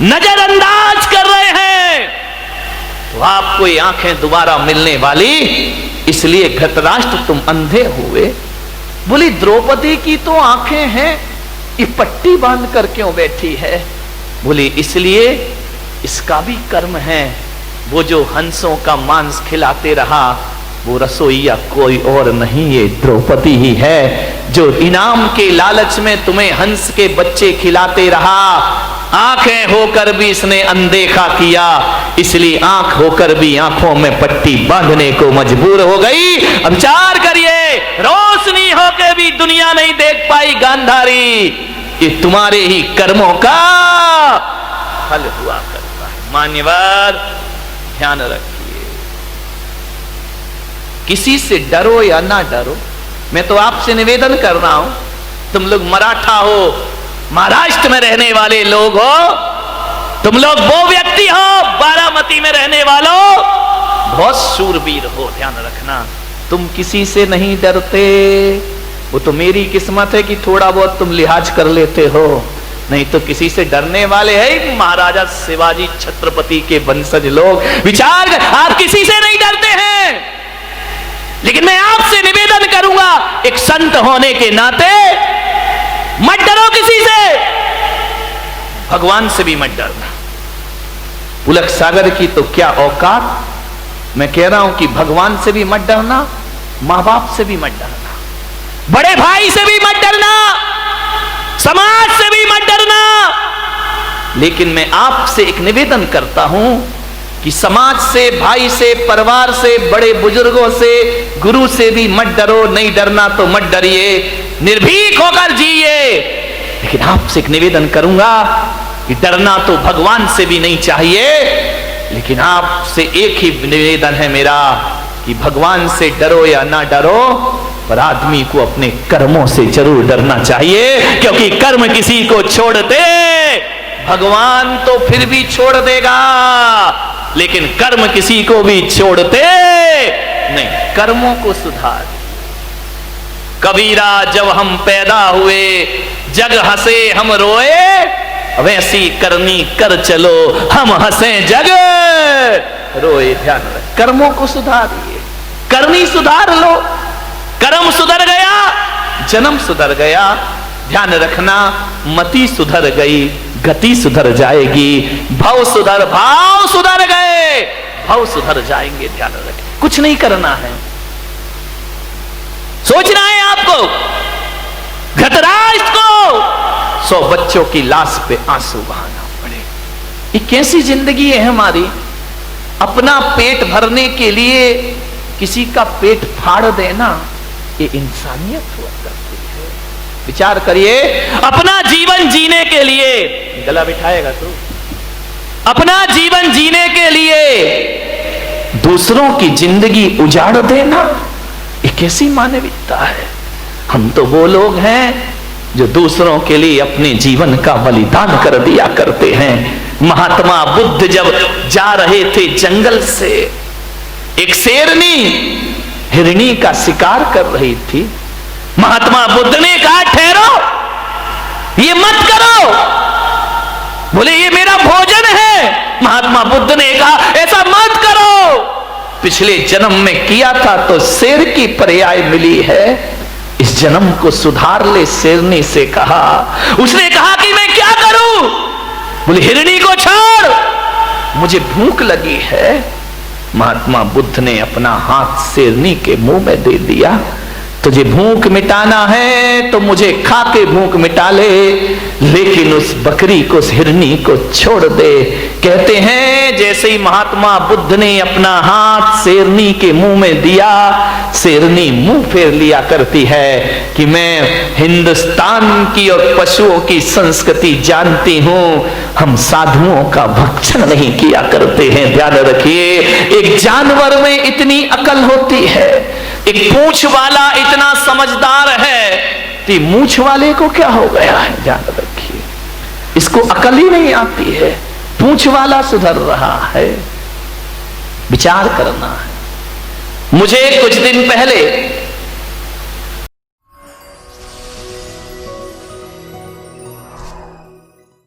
नजरअंदाज कर रहे हैं, तो आपको ये आंखें दोबारा मिलने वाली, इसलिए धृतराष्ट्र तुम अंधे हुए। बोली द्रौपदी की तो आंखें हैं, ये पट्टी बांध कर क्यों बैठी है? बोली इसलिए इसका भी कर्म है, वो जो हंसों का मांस खिलाते रहा वो रसोईया कोई और नहीं, ये द्रौपदी ही है, जो इनाम के लालच में तुम्हें हंस के बच्चे खिलाते रहा। आंखें होकर भी इसने अनदेखा किया, इसलिए आंख होकर भी आंखों में पट्टी बांधने को मजबूर हो गई। अब विचार करिए, रोशनी होकर भी दुनिया नहीं देख पाई गांधारी, ये तुम्हारे ही कर्मों का फल हुआ करता है। मान्यवर ध्यान रखिए, किसी से डरो या ना डरो, मैं तो आपसे निवेदन कर रहा हूं, तुम लोग मराठा हो, महाराष्ट्र में रहने वाले लोग हो, तुम लोग वो व्यक्ति हो बारामती में रहने वालों, बहुत शूरवीर हो, ध्यान रखना, तुम किसी से नहीं डरते। वो तो मेरी किस्मत है कि थोड़ा बहुत तुम लिहाज कर लेते हो, नहीं तो किसी से डरने वाले हैं महाराजा शिवाजी छत्रपति के वंशज लोग। विचार, आप किसी से नहीं डरते हैं, लेकिन मैं आपसे निवेदन करूंगा एक संत होने के नाते मत डरो किसी से, भगवान से भी मत डरना। पुलक सागर की तो क्या औकात, मैं कह रहा हूं कि भगवान से भी मत डरना, मां बाप से भी मत डरना, बड़े भाई से भी मत डरना, समाज से भी मत डरना। लेकिन मैं आपसे एक निवेदन करता हूं कि समाज से, भाई से, परिवार से, बड़े बुजुर्गों से, गुरु से भी मत डरो। नहीं डरना तो मत डरिए, निर्भीक होकर जिए। लेकिन आपसे एक निवेदन करूंगा कि डरना तो भगवान से भी नहीं चाहिए, लेकिन आपसे एक ही निवेदन है मेरा कि भगवान से डरो या ना डरो, पर आदमी को अपने कर्मों से जरूर डरना चाहिए, क्योंकि कर्म किसी को छोड़ दे भगवान तो फिर भी छोड़ देगा, लेकिन कर्म किसी को भी छोड़ते नहीं। कर्मों को सुधार। कबीरा जब हम पैदा हुए जग हंसे हम रोए, वैसी करनी कर चलो हम हंसे जग रोए। ध्यान रख, कर्मों को सुधारिए, करनी सुधार लो, कर्म सुधर गया जन्म सुधर गया। ध्यान रखना, मति सुधर गई गति सुधर जाएगी, भाव सुधर गए भाव सुधर जाएंगे। ध्यान रखें, कुछ नहीं करना है, सोचना है आपको। धृतराष्ट्र को 100 बच्चों की लाश पे आंसू बहाना पड़े, ये कैसी जिंदगी है हमारी? अपना पेट भरने के लिए किसी का पेट फाड़ देना, ये इंसानियत हुआ करती है। विचार करिए, अपना जीवन जीने के लिए, गला बिठाएगा तो, अपना जीवन जीने के लिए दूसरों की जिंदगी उजाड़ देना, ये कैसी मानविकता है? हम तो वो लोग हैं जो दूसरों के लिए अपने जीवन का बलिदान कर दिया करते हैं। महात्मा बुद्ध जब जा रहे थे जंगल से, एक शेरनी हिरनी का शिकार कर रही थी। महात्मा बुद्ध ने कहा ठहरो, ये मत करो। बोले ये मेरा भोजन है। महात्मा बुद्ध ने कहा ऐसा मत करो, पिछले जन्म में किया था तो शेर की पर्याय मिली है, इस जन्म को सुधार ले। शेरनी से कहा, उसने कहा कि मैं क्या करूं? बोले हिरनी को छोड़, मुझे भूख लगी है। महात्मा बुद्ध ने अपना हाथ शेरनी के मुंह में दे दिया, तुझे भूख मिटाना है तो मुझे खा के भूख मिटा ले, लेकिन उस बकरी को, उस हिरनी को छोड़ दे। कहते हैं जैसे ही महात्मा बुद्ध ने अपना हाथ शेरनी के मुंह में दिया, शेरनी मुंह फेर लिया करती है कि मैं हिंदुस्तान की और पशुओं की संस्कृति जानती हूं, हम साधुओं का भक्षण नहीं किया करते हैं। ध्यान रखिए, एक जानवर में इतनी अकल होती है, एक पूंछ वाला इतना समझदार है, तो मूंछ वाले को क्या हो गया है? ध्यान रखिए, इसको अकल ही नहीं आती है, पूंछ वाला सुधर रहा है। विचार करना है। मुझे कुछ दिन पहले